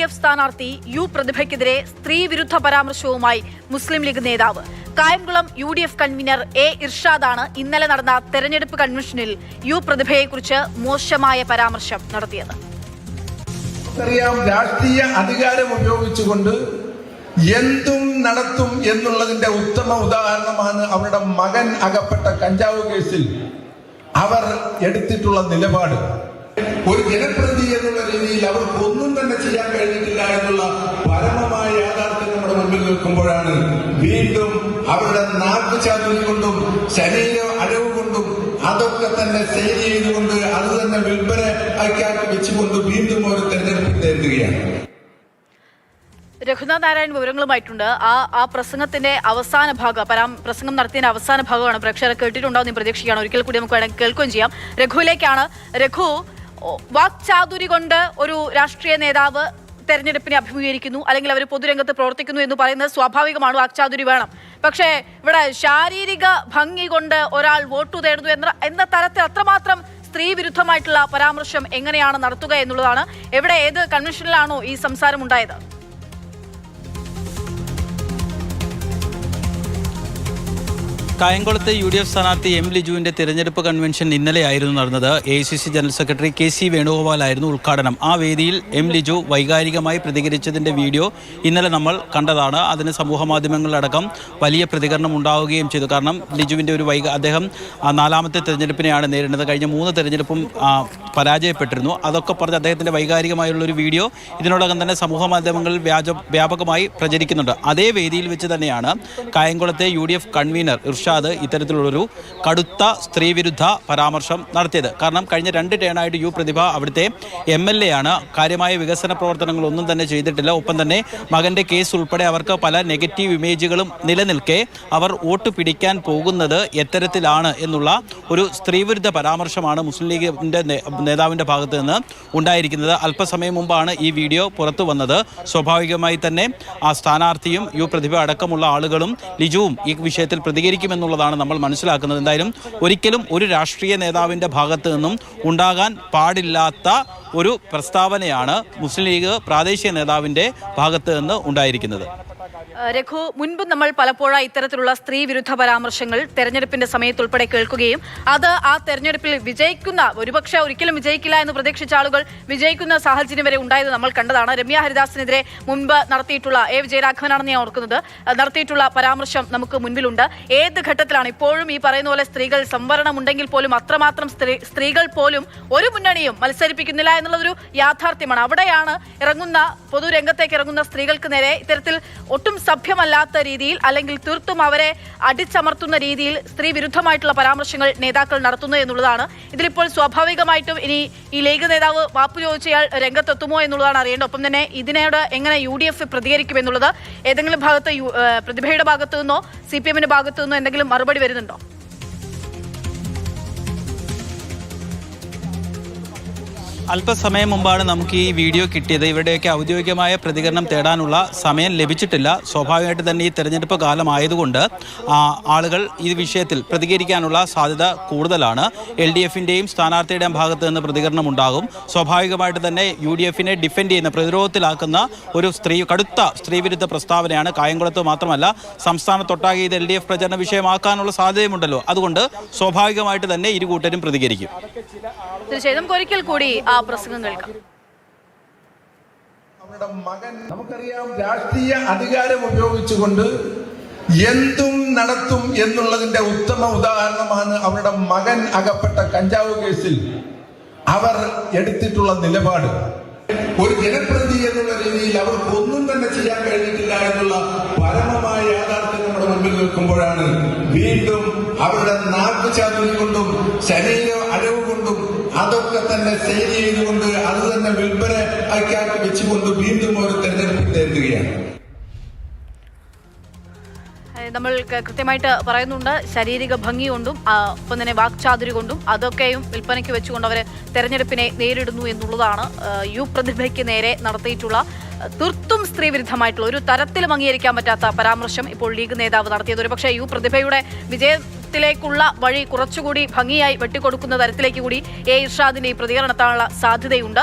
UDF സ്ഥാനാർത്ഥി U പ്രതിഭയ്ക്കെതിരെ സ്ത്രീവിരുദ്ധ പരാമർശവുമായി മുസ്ലിം league നേതാവ്. Kayamkulam UDF convener A ഇർഷാദാണ് ഇന്നലെ നടന്ന തെരഞ്ഞെടുപ്പ് കൺവെൻഷനിൽ യു പ്രതിഭയെക്കുറിച്ച് മോശമായ പരാമർശം നടത്തിയത്. രാഷ്ട്രീയ അധികാരം ഉപയോഗിച്ചുകൊണ്ട് എന്തും നടത്തും എന്നുള്ളതിന്റെ ഉത്തമ ഉദാഹരണമാണ് അവരുടെ മകൻ അകപ്പെട്ട കഞ്ചാവ് കേസിൽ അവർ എടുത്തിട്ടുള്ള നിലപാട്. ഒരു ജനപ്രതിനിധി എന്നുള്ള രീതിയിൽ അവർക്ക് ഒന്നും തന്നെ ചെയ്യാൻ കഴിഞ്ഞിട്ടില്ല എന്നുള്ള പരമമായ യാഥാർത്ഥ്യം നമ്മുടെ മുമ്പിൽ നിൽക്കുമ്പോഴാണ് വീണ്ടും അവരുടെ നാക്ക് ചാതുരി കൊണ്ടും ശരീര അടവ് കൊണ്ടും അതൊക്കെ തന്നെ സെയിൽ ചെയ്തുകൊണ്ട് അത് തന്നെ വിൽപ്പനയ്ക്കാക്കി വെച്ചുകൊണ്ട് വീണ്ടും ഒരു തെരഞ്ഞെടുപ്പ് നേരിടുകയാണ്. രഘുനാഥ് നാരായൺ വിവരങ്ങളുമായിട്ടുണ്ട്. ആ പ്രസംഗത്തിന്റെ അവസാന ഭാഗം, പ്രസംഗം നടത്തിയതിന്റെ അവസാന ഭാഗമാണ് പ്രേക്ഷകർ കേട്ടിട്ടുണ്ടാവും എന്ന് പ്രതീക്ഷിക്കുകയാണ്. ഒരിക്കൽ കൂടി നമുക്ക് വേണമെങ്കിൽ കേൾക്കുകയും ചെയ്യാം. രഘുവിലേക്കാണ്. രഘു, വാക്ചാതുരി കൊണ്ട് ഒരു രാഷ്ട്രീയ നേതാവ് തെരഞ്ഞെടുപ്പിനെ അഭിമുഖീകരിക്കുന്നു, അല്ലെങ്കിൽ അവർ പൊതുരംഗത്ത് പ്രവർത്തിക്കുന്നു എന്ന് പറയുന്നത് സ്വാഭാവികമാണ്, വാക്ചാതുരി വേണം. പക്ഷേ ഇവിടെ ശാരീരിക ഭംഗി കൊണ്ട് ഒരാൾ വോട്ട് തേടുന്നു എന്ന തരത്തിൽ അത്രമാത്രം സ്ത്രീ വിരുദ്ധമായിട്ടുള്ള പരാമർശം എങ്ങനെയാണ് നടത്തുക എന്നുള്ളതാണ്. എവിടെ, ഏത് കൺവെൻഷനിലാണോ ഈ സംസാരം ഉണ്ടായത്? കായംകുളത്തെ UDF സ്ഥാനാർത്ഥി M. ലിജുവിൻ്റെ തിരഞ്ഞെടുപ്പ് കൺവെൻഷൻ ഇന്നലെയായിരുന്നു നടന്നത്. AICC ജനറൽ സെക്രട്ടറി KC വേണുഗോപാലായിരുന്നു ഉദ്ഘാടനം. ആ വേദിയിൽ M. ലിജു വൈകാരികമായി പ്രതികരിച്ചതിൻ്റെ വീഡിയോ ഇന്നലെ നമ്മൾ കണ്ടതാണ്. അതിന് സമൂഹ മാധ്യമങ്ങളിലടക്കം വലിയ പ്രതികരണം ഉണ്ടാവുകയും ചെയ്തു. കാരണം ലിജുവിൻ്റെ അദ്ദേഹം നാലാമത്തെ തിരഞ്ഞെടുപ്പിനെയാണ് നേരിടുന്നത്. കഴിഞ്ഞ 3 തിരഞ്ഞെടുപ്പും പരാജയപ്പെട്ടിരുന്നു. അതൊക്കെ പറഞ്ഞ് അദ്ദേഹത്തിൻ്റെ വൈകാരികമായുള്ളൊരു വീഡിയോ ഇതിനോടകം തന്നെ സമൂഹ മാധ്യമങ്ങളിൽ വ്യാപകമായി പ്രചരിക്കുന്നുണ്ട്. അതേ വേദിയിൽ വെച്ച് തന്നെയാണ് കായംകുളത്തെ UDF കൺവീനർ ഇർഷാദ് ഇത്തരത്തിലുള്ളൊരു കടുത്ത സ്ത്രീവിരുദ്ധ പരാമർശം നടത്തിയത്. കാരണം കഴിഞ്ഞ 2 ടേണായിട്ട് യു പ്രതിഭ അവിടുത്തെ MLA ആണ്. കാര്യമായ വികസന പ്രവർത്തനങ്ങളൊന്നും തന്നെ ചെയ്തിട്ടില്ല. ഒപ്പം തന്നെ മകൻ്റെ കേസ് ഉൾപ്പെടെ അവർക്ക് പല നെഗറ്റീവ് ഇമേജുകളും നിലനിൽക്കെ അവർ വോട്ട് പിടിക്കാൻ പോകുന്നത് എത്തരത്തിലാണ് എന്നുള്ള ഒരു സ്ത്രീവിരുദ്ധ പരാമർശമാണ് മുസ്ലിം ലീഗിൻ്റെ നേതാവിൻ്റെ ഭാഗത്ത് നിന്ന് ഉണ്ടായിരിക്കുന്നത്. അല്പസമയം മുമ്പാണ് ഈ വീഡിയോ പുറത്തു വന്നത്. സ്വാഭാവികമായി തന്നെ ആ സ്ഥാനാർത്ഥിയും യു പ്രതിഭ അടക്കമുള്ള ആളുകളും ലിജുവും ഈ വിഷയത്തിൽ പ്രതികരിക്കുമെന്നുള്ളതാണ് നമ്മൾ മനസ്സിലാക്കുന്നത്. എന്തായാലും ഒരിക്കലും ഒരു രാഷ്ട്രീയ നേതാവിൻ്റെ ഭാഗത്ത് നിന്നും ഉണ്ടാകാൻ പാടില്ലാത്ത ഒരു പ്രസ്താവനയാണ് മുസ്ലിം ലീഗ് പ്രാദേശിക നേതാവിൻ്റെ ഭാഗത്ത് നിന്ന് ഉണ്ടായിരിക്കുന്നത്. രഘു, മുൻപ് നമ്മൾ പലപ്പോഴായി ഇത്തരത്തിലുള്ള സ്ത്രീ വിരുദ്ധ പരാമർശങ്ങൾ തെരഞ്ഞെടുപ്പിന്റെ സമയത്തുൾപ്പെടെ കേൾക്കുകയും അത് ആ തെരഞ്ഞെടുപ്പിൽ വിജയിക്കുന്ന, ഒരുപക്ഷെ ഒരിക്കലും വിജയിക്കില്ല എന്ന് പ്രതീക്ഷിച്ച ആളുകൾ വിജയിക്കുന്ന സാഹചര്യം വരെ ഉണ്ടായത് നമ്മൾ കണ്ടതാണ്. രമ്യ ഹരിദാസിനെതിരെ മുൻപ് നടത്തിയിട്ടുള്ള വിജയരാഘവനാണെന്ന് ഞാൻ ഓർക്കുന്നത്, നടത്തിയിട്ടുള്ള പരാമർശം നമുക്ക് മുൻപിലുണ്ട്. ഏത് ഘട്ടത്തിലാണ് ഇപ്പോഴും ഈ പറയുന്ന പോലെ സ്ത്രീകൾ സംവരണം ഉണ്ടെങ്കിൽ പോലും അത്രമാത്രം സ്ത്രീകൾ പോലും ഒരു മുന്നണിയും മത്സരിപ്പിക്കുന്നില്ല എന്നുള്ളതൊരു യാഥാർത്ഥ്യമാണ്. അവിടെയാണ് പൊതുരംഗത്തേക്ക് ഇറങ്ങുന്ന സ്ത്രീകൾക്ക് നേരെ ഇത്തരത്തിൽ ഒട്ടും സഭ്യമല്ലാത്ത രീതിയിൽ, അല്ലെങ്കിൽ തീർത്തും അവരെ അടിച്ചമർത്തുന്ന രീതിയിൽ സ്ത്രീ വിരുദ്ധമായിട്ടുള്ള പരാമർശങ്ങൾ നേതാക്കൾ നടത്തുന്നു എന്നുള്ളതാണ്. ഇതിലിപ്പോൾ സ്വാഭാവികമായിട്ടും ഇനി ഈ ലീഗ് നേതാവ് മാപ്പ് ചോദിച്ചയാൾ രംഗത്തെത്തുമോ എന്നുള്ളതാണ് അറിയേണ്ടത്. ഒപ്പം തന്നെ ഇതിനോട് എങ്ങനെ UDF പ്രതികരിക്കും എന്നുള്ളത്, ഏതെങ്കിലും ഭാഗത്ത് പ്രതിഭയുടെ ഭാഗത്തു നിന്നോ CPM ഭാഗത്തു നിന്നോ എന്തെങ്കിലും മറുപടി വരുന്നുണ്ടോ? അല്പസമയം മുമ്പാണ് നമുക്ക് ഈ വീഡിയോ കിട്ടിയത്. ഇവരുടെയൊക്കെ ഔദ്യോഗികമായ പ്രതികരണം തേടാനുള്ള സമയം ലഭിച്ചിട്ടില്ല. സ്വാഭാവികമായിട്ട് തന്നെ ഈ തെരഞ്ഞെടുപ്പ് കാലമായതുകൊണ്ട് ആളുകൾ ഈ വിഷയത്തിൽ പ്രതികരിക്കാനുള്ള സാധ്യത കൂടുതലാണ്. LDFിൻ്റെയും സ്ഥാനാർത്ഥിയുടെയും ഭാഗത്ത് നിന്ന് പ്രതികരണം ഉണ്ടാകും. സ്വാഭാവികമായിട്ട് തന്നെ UDFിനെ ഡിഫെൻഡ് ചെയ്യുന്ന, പ്രതിരോധത്തിലാക്കുന്ന ഒരു കടുത്ത സ്ത്രീവിരുദ്ധ പ്രസ്താവനയാണ്. കായംകുളത്ത് മാത്രമല്ല സംസ്ഥാനത്തൊട്ടാകെ ഇത് LDF പ്രചരണ വിഷയമാക്കാനുള്ള സാധ്യതയുണ്ടല്ലോ. അതുകൊണ്ട് സ്വാഭാവികമായിട്ട് തന്നെ ഇരു കൂട്ടരും പ്രതികരിക്കും. തീർച്ചയായും നമുക്ക് ഒരിക്കൽ കൂടി ആ പ്രസംഗം കേൾക്കാം. അവരുടെ മകൻ, നമുക്കറിയാം, രാഷ്ട്രീയ അധികാരം ഉപയോഗിച്ചുകൊണ്ട് എന്തും നടത്തും എന്നുള്ളതിന്റെ ഉത്തമ ഉദാഹരണമാണ് അവരുടെ മകൻ അകപ്പെട്ട കഞ്ചാവ് കേസിൽ അവർ എടുത്തിട്ടുള്ള നിലപാട്. ഒരു ജനപ്രതിനിധി എന്നുള്ള രീതിയിൽ അവർക്ക് ഒന്നും തന്നെ ചെയ്യാൻ കഴിഞ്ഞിട്ടില്ല എന്നുള്ള പരമമായ യാഥാർത്ഥ്യം നമ്മുടെ മുമ്പിൽ നിൽക്കുമ്പോഴാണ് വീണ്ടും അവരുടെ നാക്ക് ചാതുരി കൊണ്ടും ശരീര അടവ് കൊണ്ടും അതൊക്കെ തന്നെ സെയിൽ ചെയ്തുകൊണ്ട് അത് തന്നെ വിൽപ്പനയ്ക്കാക്കി വെച്ചുകൊണ്ട് വീണ്ടും ഒരു തെരഞ്ഞെടുപ്പ് നേരിടുകയാണ്. നമ്മൾ കൃത്യമായിട്ട് പറയുന്നുണ്ട്, ശാരീരിക ഭംഗി കൊണ്ടും ഒപ്പം തന്നെ വാക്ചാതുരി കൊണ്ടും അതൊക്കെയും വിൽപ്പനയ്ക്ക് വെച്ചുകൊണ്ട് അവർ തെരഞ്ഞെടുപ്പിനെ നേരിടുന്നു എന്നുള്ളതാണ് യു പ്രതിഭയ്ക്ക് നേരെ നടത്തിയിട്ടുള്ള തീർത്തും സ്ത്രീവിരുദ്ധമായിട്ടുള്ള, ഒരു തരത്തിലും അംഗീകരിക്കാൻ പറ്റാത്ത പരാമർശം ഇപ്പോൾ ലീഗ് നേതാവ് നടത്തിയത്. ഒരുപക്ഷെ യു പ്രതിഭയുടെ വിജയത്തിലേക്കുള്ള വഴി കുറച്ചുകൂടി ഭംഗിയായി വെട്ടിക്കൊടുക്കുന്ന തരത്തിലേക്ക് കൂടി എ ഇർഷാദിന്റെ ഈ പ്രതികരണത്താനുള്ള സാധ്യതയുണ്ട്.